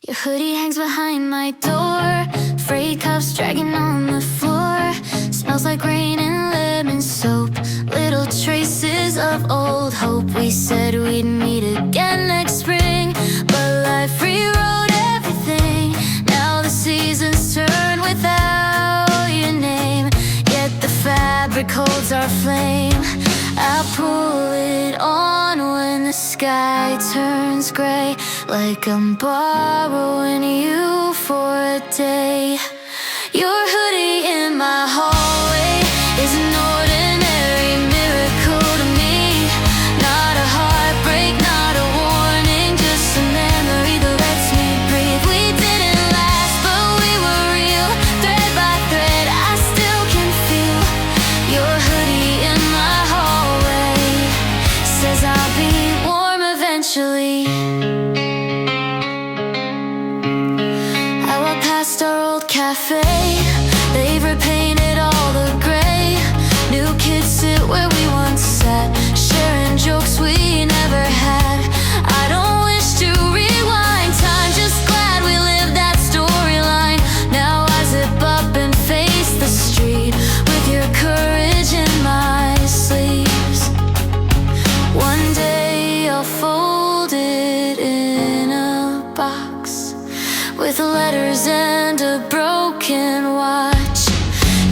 Your hoodie hangs behind my door, frayed cuffs dragging on the floor. Smells like rain and lemon soap, little traces of old hope. We said we'd meet again next spring, but life rewrote everything. Now the seasons turn without your name, yet the fabric holds our flame. I pull it on when the sky turns gray, like I'm borrowing you for a day. Your hoodie in my hallway is an ordinary miracle to me. Not a heartbreak, not a warning, just a memory that lets me breathe. We didn't last, but we were real. Thread by thread, I still can feel your hoodie in my hallway. Says I'll be warm eventually. I walk past our old cafe, they've repainted all the gray. New kids sit where we once sat, sharing jokes we never had. I don't wish to rewind time, just glad we lived that storyline. Now I zip up and face the street with your courage in my sleeves. One day I'll fold it in a box with letters and a broken watch.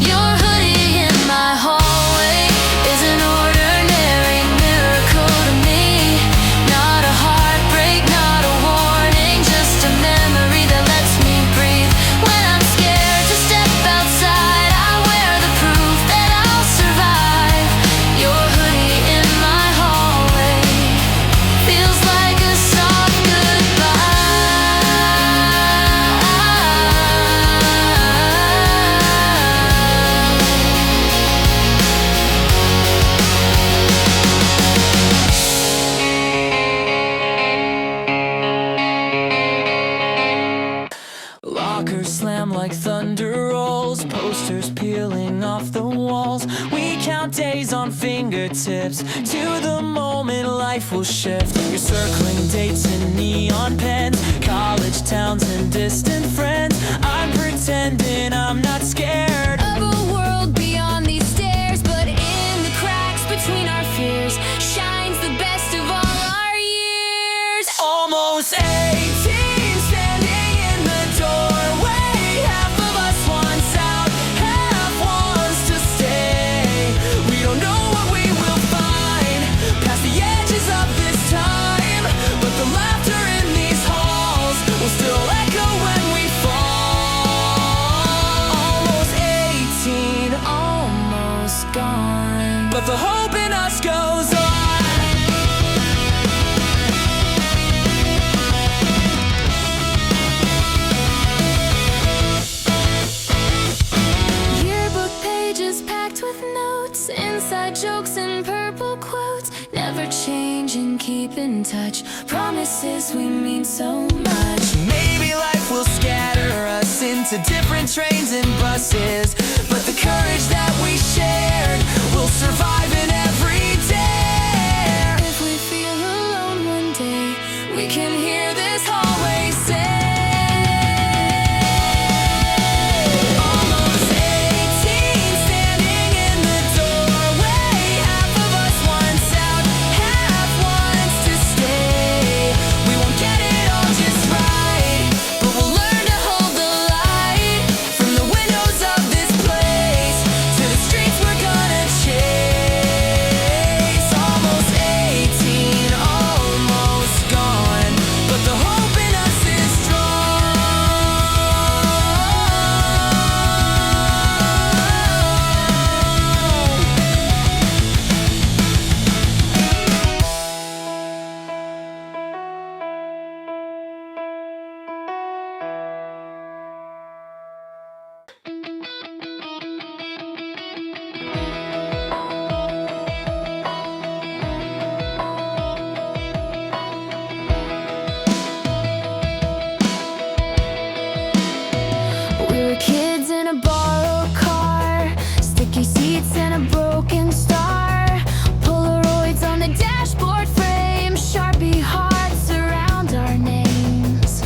Your hoodie in my hallway is an ordinary miracle to me. Not a heartbreak, not a warning, just a memory that lets me breathe. When I'm scared to step outside, I wear the proof that I'll survive. Your hoodie in my hallway feels like a soft goodbye. Lockers slam like thunder rolls, posters peeling off the walls. We count days on fingertips to the moment life will shift. You're circling dates in neon pens, college towns and distant friends. I'm pretending I'm not scared Of a world beyond these stairs, but in the cracks between our fears shines the best of all our years. Almost 18, standing in the doorway. Half of us wants out, half wants to stay. We don't know what we will find past the edges of this time, but the laughter in these halls will still echo when we fall. Almost 18, almost gone, but the hope in us goes on. Yearbook pages packed with notes, inside jokes and purple quotes. Never change and keep in touch, promises we mean so much. Maybe life will scatter us into different trains and buses, but the courage that we shared will survive in every dare. If we feel alone one day, we can hear this hallway say. Almost 18, standing in the doorway. Half of us wants out, half wants to stay. We won't get it all just right, but we'll learn to hold the light. From the windows of this place to the streets we're gonna chase. Almost 18, almost gone, but the hope in us is strong. We were kids in a borrowed car, sticky seats and a broken star. Polaroids on the dashboard frame, Sharpie hearts around our names.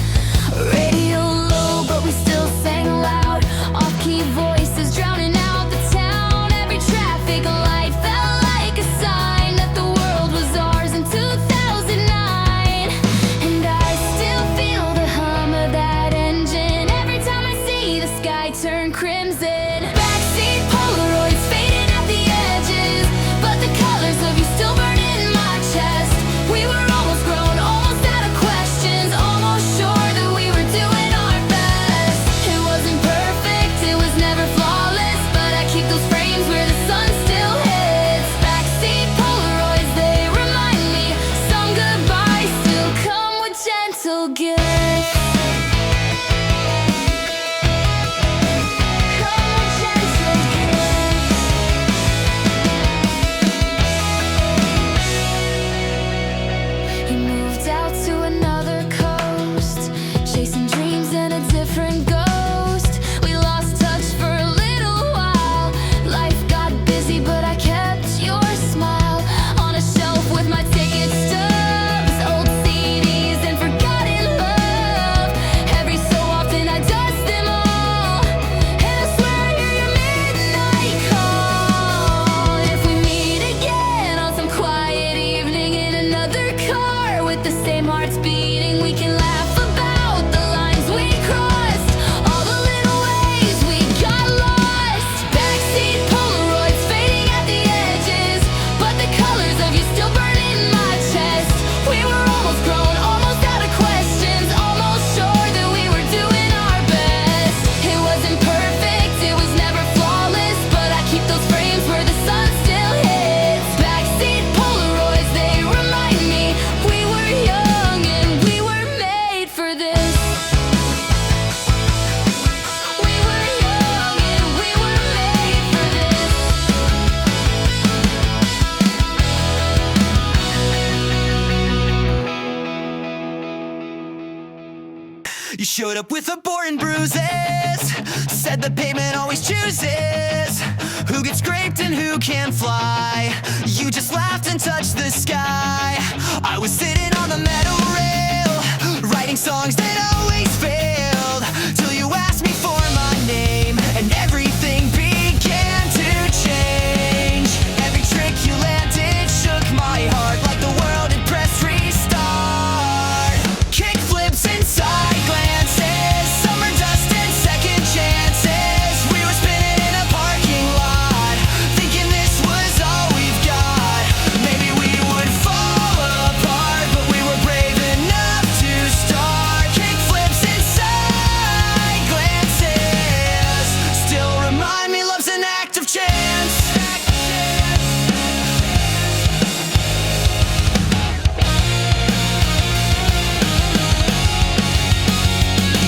You showed up with aborted bruises, said the pavement always chooses who gets scraped and who can fly. You just laughed and touched the sky. I was sitting on the metal rail, writing songs that always failed, till you asked me for my name, and everything began to change. Every trick you landed shook my heart like the world had pressed restart. Kick flips and side glances, summer dust and second chances. We were spinning in a parking lot, thinking this was all we've got. Maybe we would fall apart, but we were brave enough to start. Kick flips and side glances still remind me love's an act of chance.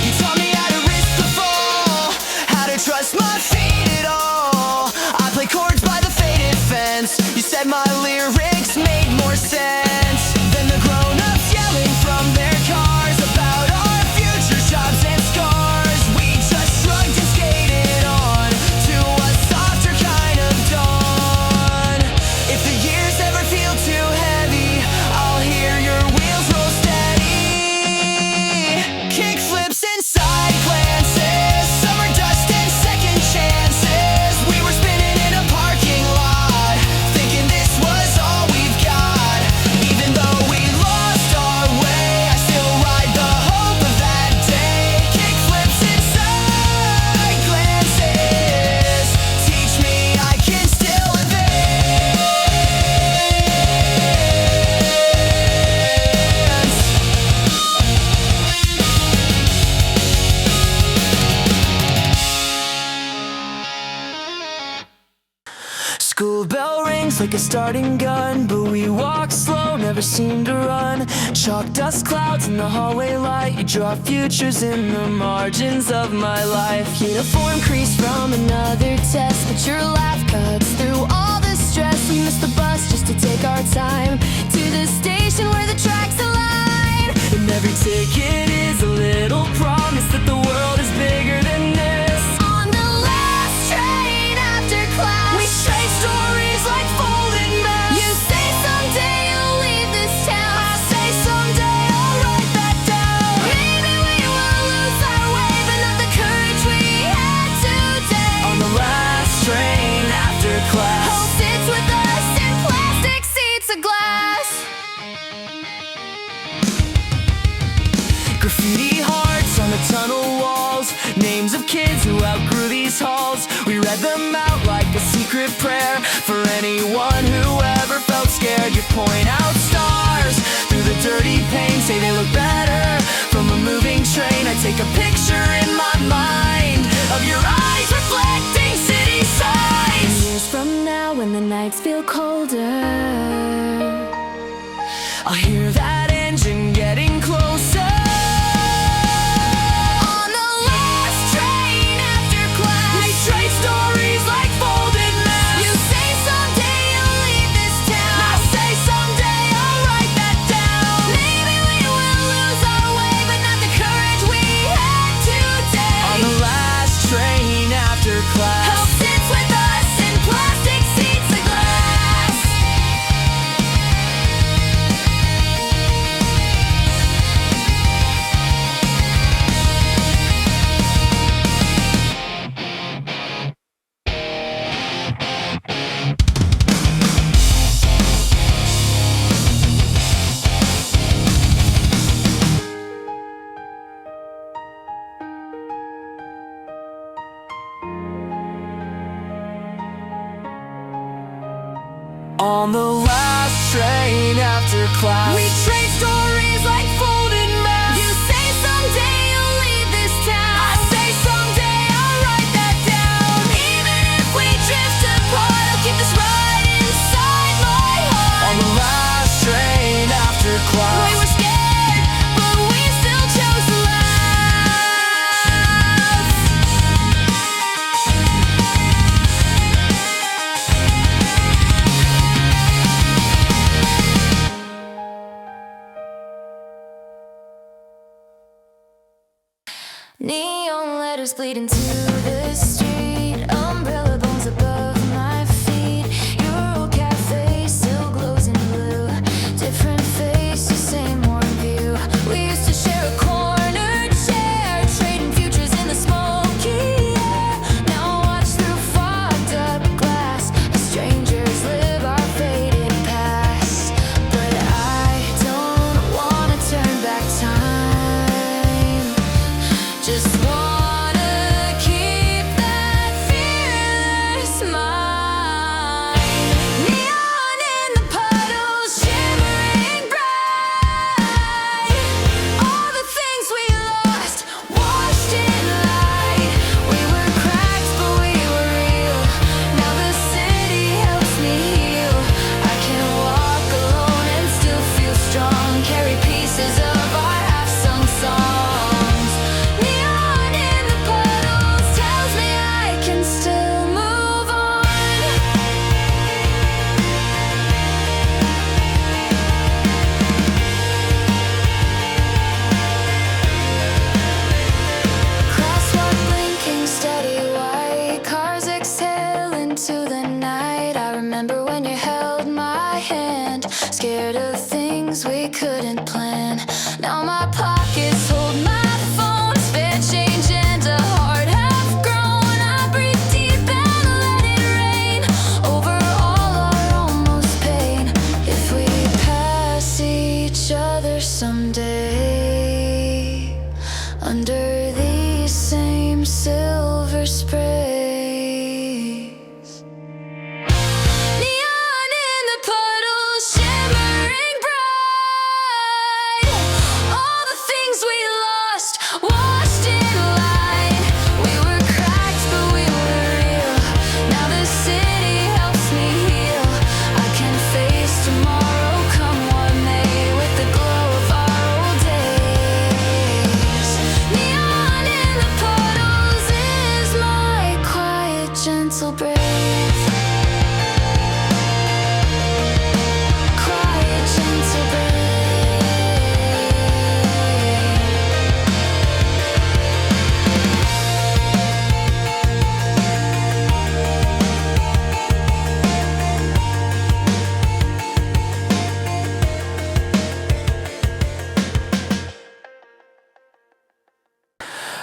You taught me how to risk the fall, how to trust my feet at all. I play chords by the faded fence. You said my lyrics made more sense than the grown-ups yelling from their cars about our future jobs and scars. We just shrugged and skated on to a softer kind of dawn. If the years ever feel too heavy, I'll hear your wheels roll steady. Kick flips and side glances, summer dust and second chances. We were spinning in a parking lot, thinking this was all we've got. Even though we lost our way, I still ride the hope of that day. Kick flips and side glances teach me I can still advance. School bell rings like a starting gun, but we walk slow, never seem to run. Chalk dust clouds in the hallway light, you draw futures in the margins of my life. Uniform crease from another test, but your laugh cuts through all the stress. We missed the bus just to take our time to the station where the tracks align. And every ticket is a little promise that the world is bigger than this. On the last train after class, We trade stories like folded maps. you say someday you'll leave this town. I say someday I'll write that down. Maybe we will lose our way, but not the courage we had today. On the last train after class, Hope sits with us in plastic seats of glass. graffiti hearts on the tunnel walls, names of kids who outgrew these halls. We read them out like a secret prayer for anyone who ever felt scared. You point out stars through the dirty pane, say they look better from a moving train. I take a picture in my mind of your eyes reflecting city signs. Years from now, when the nights feel colder, I'll hear that engine getting closer. on the last train after class, We trade stories like folded maps. you say someday you'll leave this I town. say someday I'll write that down. Maybe we will lose our way, but not the courage we had today. On the last train after class, Hope sits with us in plastic seats of glass. on the last train after class, We trade stories like folded maps. You say someday you'll leave this town. I say someday I'll write that down. Even if we drift apart, I'll keep this right inside my heart. On the last train after class, We were scared, but we still chose to laugh. Neon letters bleed into the street. Umbrella bones above my feet. Your old cafe still glows in blue. Different faces, same warm view. We used to share a corner chair, trading futures in the smoky air. Now watch through fogged up glass as strangers live our faded past. But I don't wanna turn back time. Just wanna keep that fearless mind. Neon in the puddles, shimmering bright. All the things we lost, washed in light. We were cracked, but we were real. Now the city helps me heal. I can walk alone and still feel strong. Carry pieces of our half-sung songs. Neon in the puddles tells me I can still move on. Crosswalk blinking, steady white. Cars exhale into the night. I remember when you held my hand, scared of things we couldn't plan. Now my pockets hold my phone, spare change and a heart half grown. I breathe deep and let it rain over all our almost pain. If we pass each other someday under these same silver sprays. Neon in the puddles, shimmering bright. All the things we lost, washed in light. We were cracked, but we were real. Now the city helps me heal. I can face tomorrow, come what may, with the glow of our old days. Neon in the puddles is my quiet, gentle brave. Quiet, gentle brave.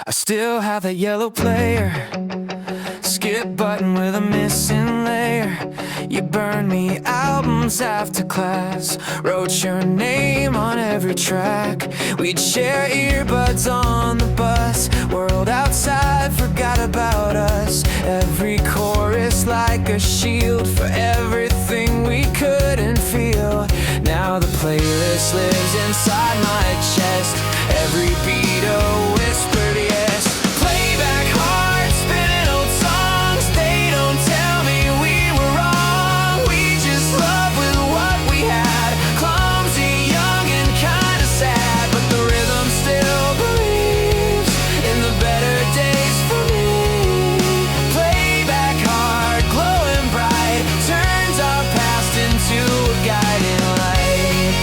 I still have that yellow player, skip button with a missing layer. You burned me albums after class, wrote your name on every track. We'd share earbuds on the bus, world outside forgot about us. Every chorus like a shield for everything we couldn't feel. Now the playlist lives inside my chest, every beat a whispered yes. Playback hard, spinning old songs. They don't tell me we were wrong. We just love with what we had. Clumsy, young, and kinda sad, but the rhythm still believes in the better days for me. Playback hard, glowing bright, turns our past into a guiding light.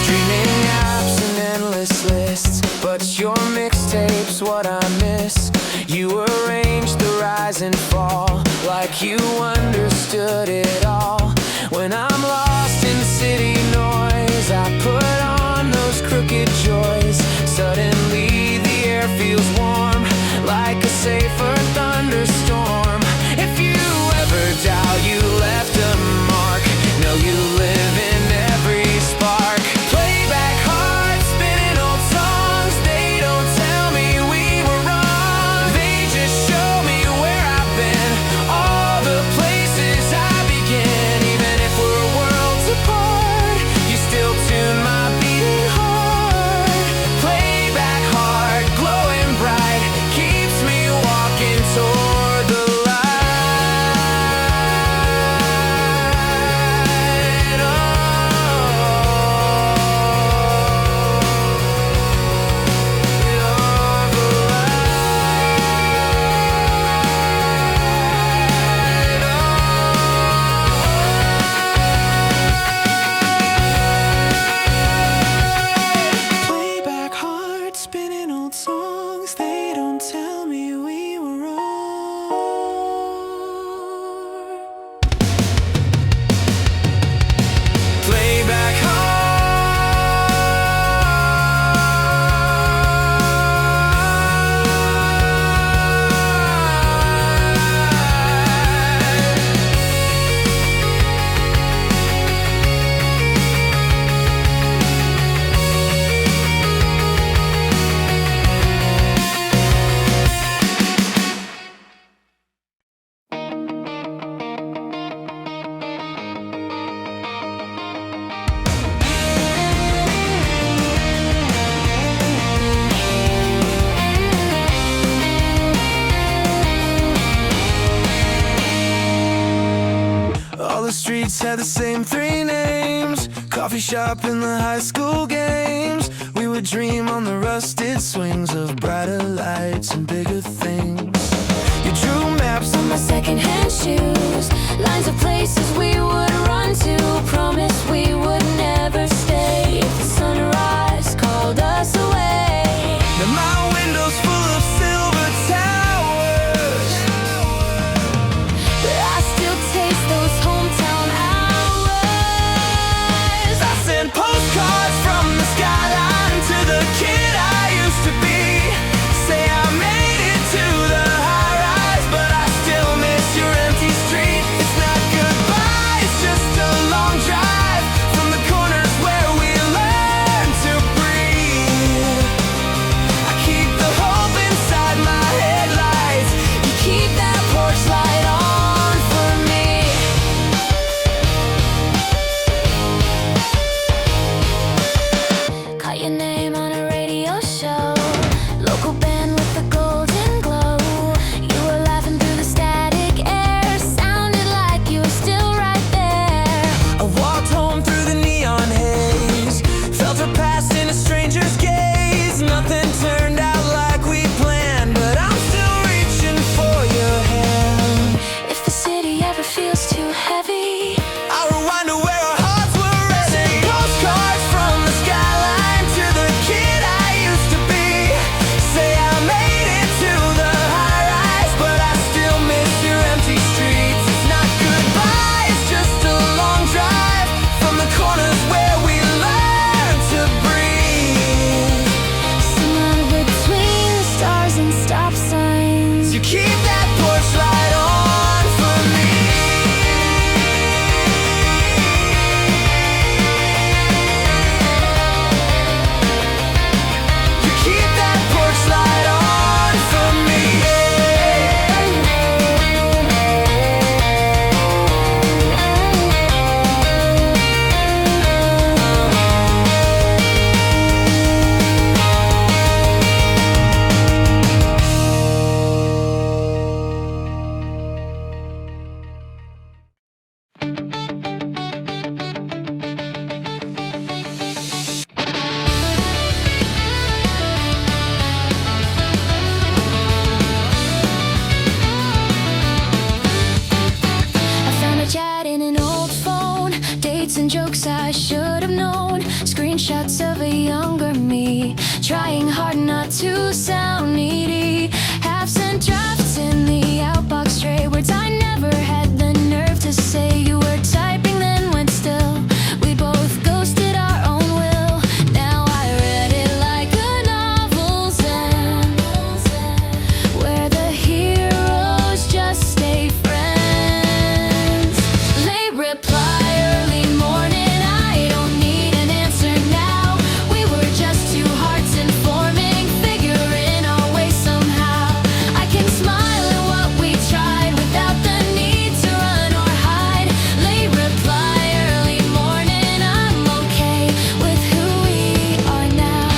Streaming apps and endless lists, but your mixtape's what I miss. You arranged the rise and fall like you understood it all. When I'm lost in city noise, I put on those crooked joys. Suddenly the air feels warm, like a safer thunderstorm. If you ever doubt you left a mark, know you live in every spark. Playback hard, spinning old songs. They don't tell me we were wrong. They just show me where I've been. All the places the streets had the same three names. Coffee shop in the high school games. We would dream on the rusted swings of brighter lights and bigger things. You drew maps on My secondhand shoes, lines of places we would run to. Promise we would never stay if the sunrise called us away. Now my window's full of silver towers, But I still taste those hometown hours. I send postcards from the skyline to the kid I used to be. Say I made it to the high rise, but I still miss your empty street. It's not goodbye, it's just a long drive from the corners where we learn to breathe. I keep the hope inside my headlights. You keep that porch light on for me. Caught your name on a radio show, local band with the golden glow. You were laughing through the static air, sounded like you were still right there. I walked home through the neon haze, felt her past in a stranger's gaze. Nothing turned out like we planned, but I'm still reaching for your hand. If the city ever feels too heavy, I'll rewind to where our hearts were ready. Postcards from the skyline to the kid I used to be. Say I made it to the high rise, but I still miss your empty streets. It's not goodbye, it's just a long drive from the corners where we learn to breathe. somewhere between stars and stop signs. You keep that porch light on for me. You keep that porch light on for me. I found a chat in an old phone, dates and jokes I should have known. Screenshots of a younger me, trying hard not to sound needy. Half sent drafts in the outbox, stray words I never had the nerve to say. You were typing then went still. We both ghosted our own will. Now I read it like a novel's end, where the heroes just stay friends. Late reply, early morning, I don't need an answer now. We were just two hearts informing, figuring our way somehow. I can smile at what we tried without the need to run or hide. Late reply, early morning, I'm okay with who we are now.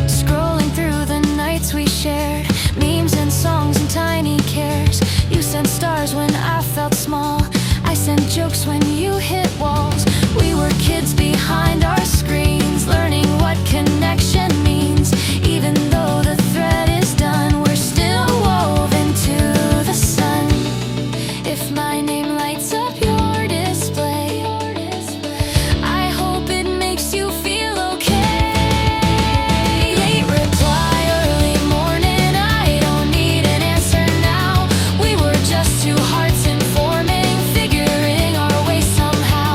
Scrolling through the nights we shared, memes and songs and tiny cares. You sent stars when I felt small, I sent jokes when you hit walls. We were kids behind our screens, learning what connection means. Even though the thread is done, we're still woven to the sun. If my name lights up your display, I hope it makes you feel okay. Late reply, early morning, I don't need an answer now. We were just two hearts informing, figuring our way somehow.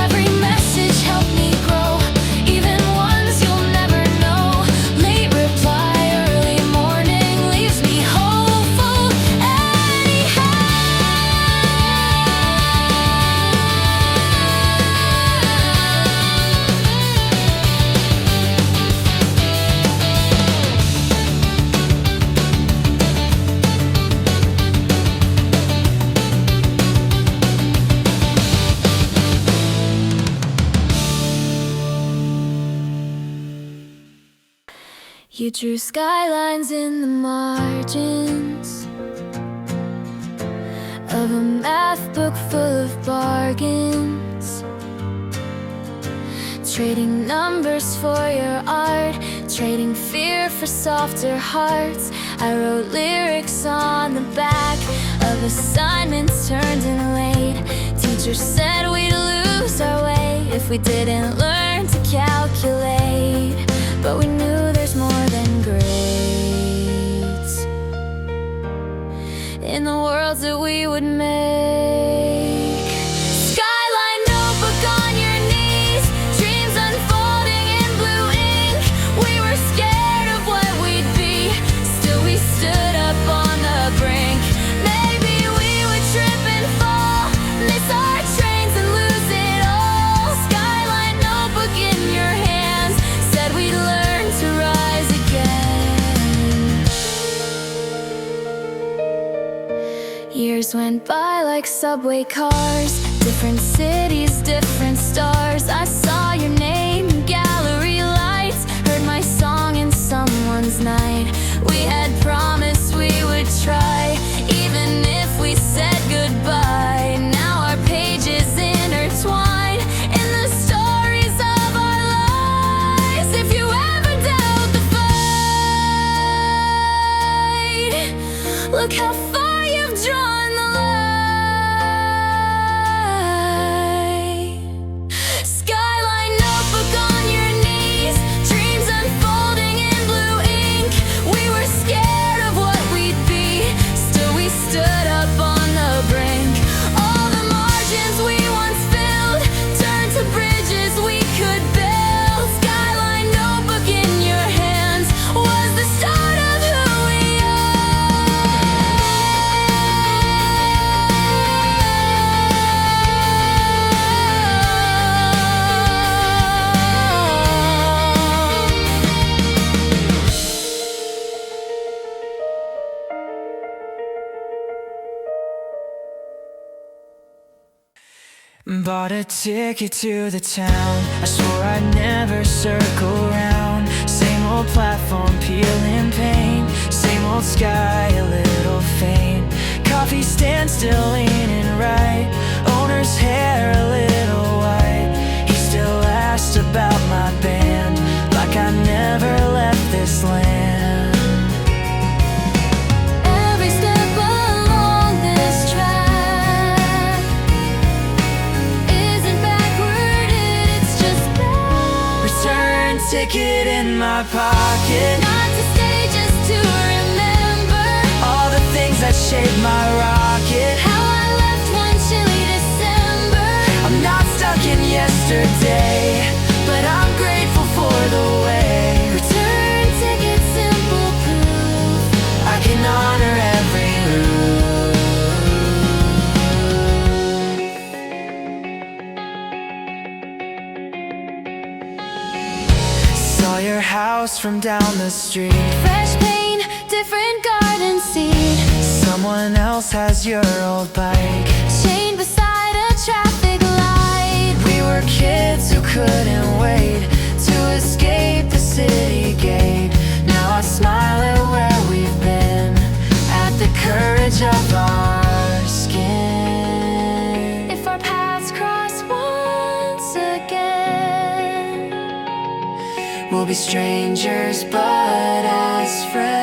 Every message helped me grow, even ones you'll never know. Late reply, early morning, leaves me hopeful anyhow. You drew skylines in the margins, of a math book full of bargains. Trading numbers for your art, trading fear for softer hearts. I wrote lyrics on the back of assignments turned in late. Teachers said we'd lose our way if we didn't learn to calculate. But we knew there's more than grades in the worlds that we would make. Skyline notebook on your knees, dreams unfolding in blue ink. We were scared of what we'd be, still we stood up on the brink. Maybe we would trip and fall, miss our trains and lose it all. Skyline notebook in your hands, said we'd learn to rise again. Years went by like subway cars, different cities, different stars. I saw your name in gallery lights, heard my song in someone's night. We had promised we would try, even if we said goodbye. Now our pages intertwine in the stories of our lives. If you ever doubt the fight, look how far you've drawn the line. Skyline notebook on your knees, dreams unfolding in blue ink. We were scared of what we'd be, still we stood up on the brink. All the margins we once filled turned to bridges we could build. Skyline notebook in your hands was the start of who we Bought a ticket to the town, I swore I'd never circle round. Same old platform, peeling paint, same old sky, a little faint. Coffee stand still leaning right, owner's hair a little white. He still asked about my band, like I never left this land. Every step along this track isn't backward, it's just back. Return ticket in my pocket, Not to stay, just to remember all the things that shaped my rocket. how I left one chilly December. I'm not stuck in yesterday, but I'm grateful for the way. Return ticket, simple proof. I can honor every move. Saw your house from down the street, Fresh paint, different garden seat, someone else has your old bike. chained beside a traffic light. We were kids who couldn't wait to escape the city gate. Now I smile at where we've been, at the courage of our skin. If our paths cross once again, We'll be strangers, but as friends.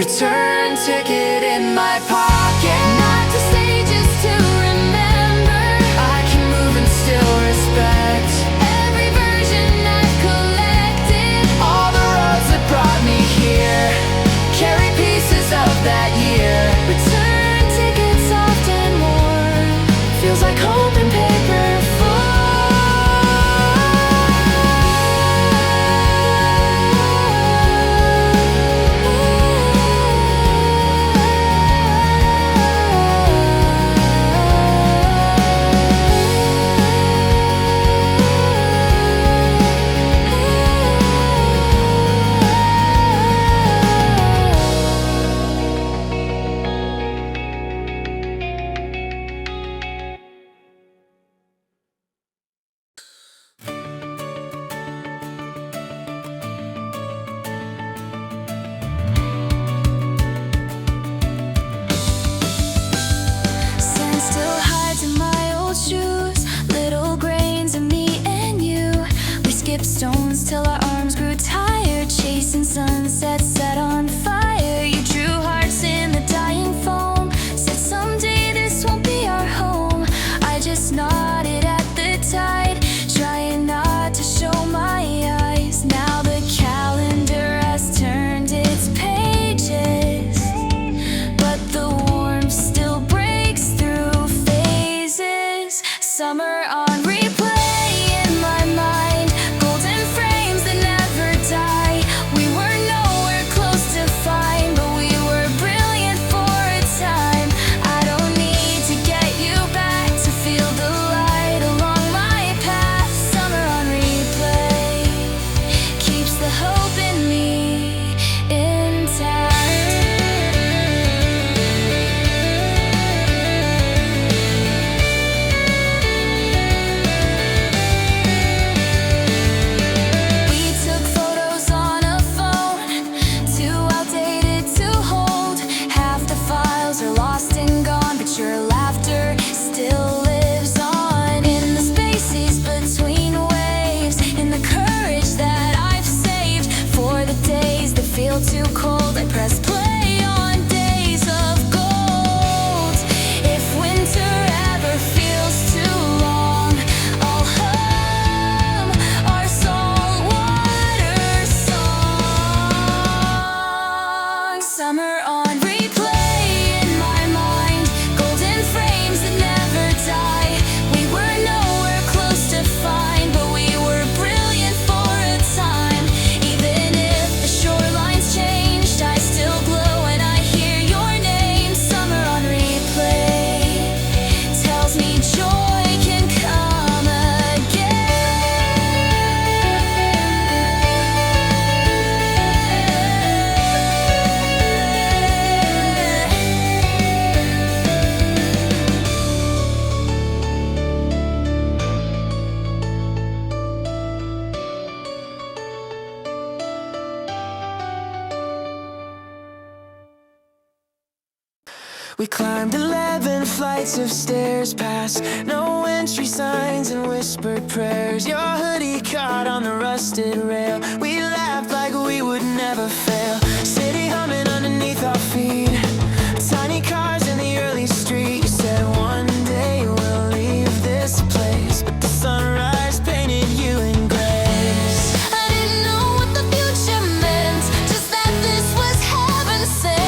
Return ticket in my pocket, not to stay, just to remember I can move and still respect every version I've collected. all the roads that brought me here. Carry pieces of that year. Return ticket, soft and warm, Feels like hope in paper form. sunset set on fire. You drew hearts in the dying foam. Said someday this won't be our home. I just nodded at the tide, trying not to show my eyes. Now the calendar has turned its pages, but the warmth still breaks through phases. Summer on replay in my mind, golden frames that never die. We were nowhere close to fine, but we were brilliant for a time. I don't need to get you back to feel the light along my path. Summer on replay keeps the hope in me intact. We took photos on a phone, too outdated to hold. Half the files are lost and gone, but your laughter still lives on. In the spaces between waves, in the courage that I've saved for the days that feel too cold. I press play on days of gold. If winter ever feels too long, I'll hum our saltwater song. Summer on replay in my mind, golden frames that never die. We were nowhere close to fine, but we were brilliant for a time. Even if the shorelines changed, I still glow when I hear your name. Summer on replay tells me joy can come We climbed 11 flights of stairs, past no entry signs and whispered prayers. Your hoodie caught on the rusted rail. We laughed like we would never fail. City humming underneath our feet, tiny cars in the early street. You said one day we'll leave this place, but the sunrise painted you in grace. I didn't know what the future meant, just that this was heaven sent.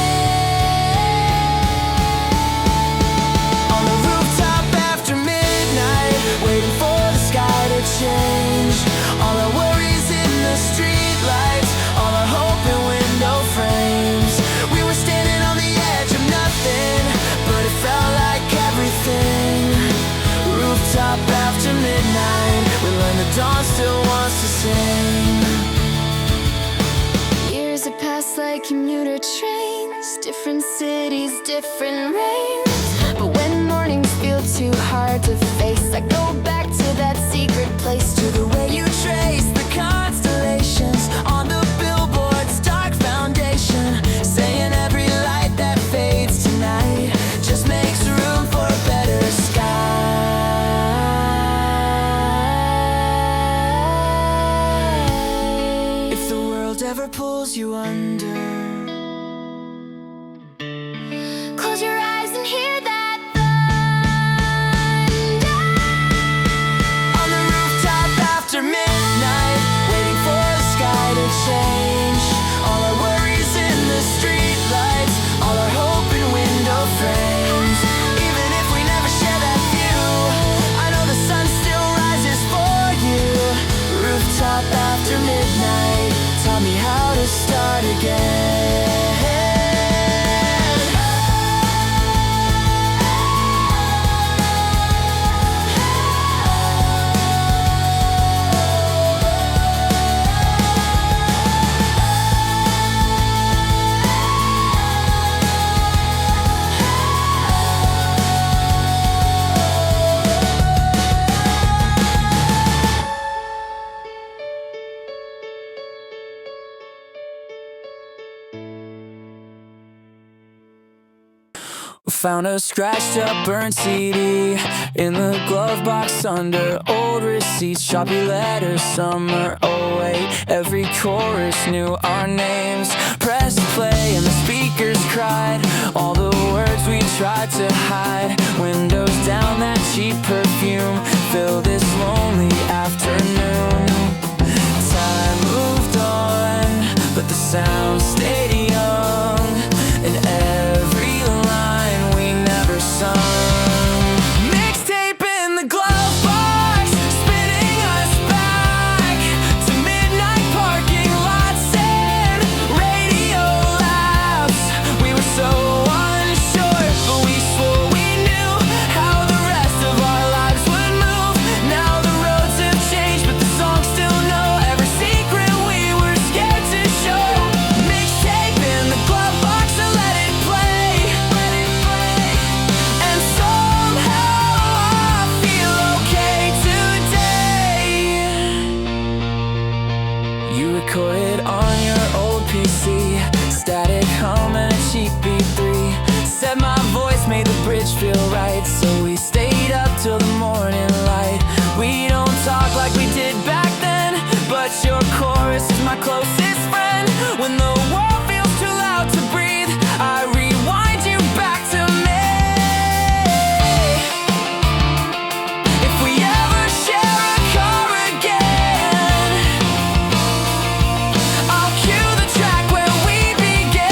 On the rooftop after midnight, waiting for the sky to change. All our worries in the street lights, all our hope in window frames. We were standing on the edge of nothing, but it felt like everything. Rooftop after midnight, we learned the dawn still wants to sing. Years have passed like commuter trains, different cities, different rains. But when mornings feel too hard to face, I go back to that secret place, to the way you trace the constellations on the billboard's dark foundation, saying every light that fades tonight just makes room for a better sky. If the world ever pulls you under, Close your eyes and hear that thunder. on the rooftop after midnight, waiting for the sky to change. All our worries in the street lights, all our hope in window frames. Even if we never share that view, I know the sun still rises for you. Rooftop after midnight taught me how to start again. Found a scratched up burnt CD in the glove box under old receipts, choppy letters, summer '08. Every chorus knew our names. Pressed play and the speakers cried all the words we tried to hide. Windows down, that cheap perfume fill this lonely afternoon. Time moved on, but the sound stayed young, and every line we never sung. Mixtape in the glove box, spinning us back to midnight parking lots and radio laughs. We were so unsure, but we swore we knew how the rest of our lives would move. Now the roads have changed, but the songs still know every secret we were scared to show. Mixtape in the glove box, so let it play, and somehow I feel okay today. You recorded on your old PC, static hum and a cheap B3. Said my voice made the bridge feel right, so we stayed up till the morning light. We don't talk like we did back then, but your chorus is my closest friend. When the world feels too loud to breathe, I rewind you back to me. If we ever share a car again, I'll cue the track where we began.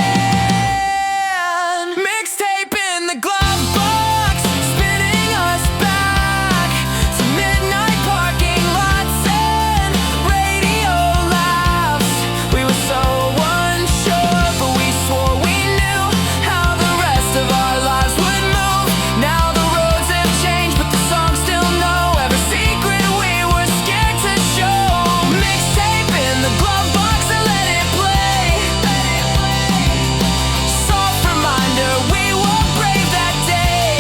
Mixtape in the glove box, spinning us back to midnight parking lots and radio laughs. We were so unsure, but we swore we knew how the rest of our lives would move. Now the roads have changed, but the songs still know every secret we were scared to show. Mixtape in the glove box, and let it play. Soft reminder, we were brave that day.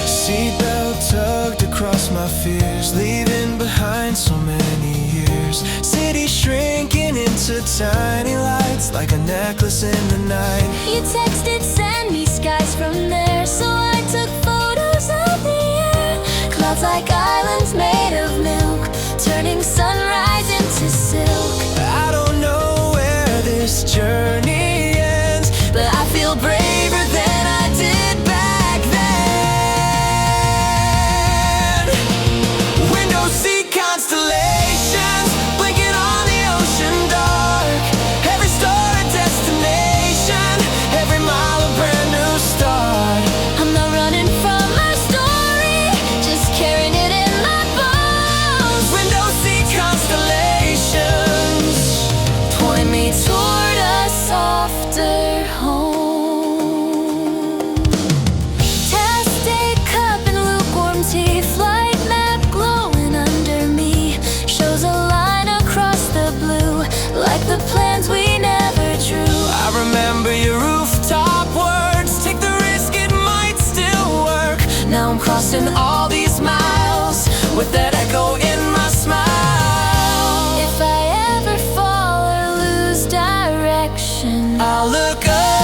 Seatbelt tugged across my fears, leaving behind so many years. City shrinking into tiny lights, like a necklace in the night. You texted, send me skies from there. So I took photos of the air. Clouds like islands made of milk, turning sunrise into silk. I don't know where this journey ends, But I feel braver than I did back then. window seat constellations blinking on the ocean dark. Every star a destination, every mile a brand new start. I'm not running from my story, just carrying it in my bones. Window seat constellations Point me toward a softer home. Tasty cup and lukewarm tea, flight map glowing under me, shows a line across the blue, like the plans we never drew. I remember your rooftop words, take the risk, it might still work. Now I'm crossing all these miles With that echo in my smile, If I ever fall or lose direction, I'll look up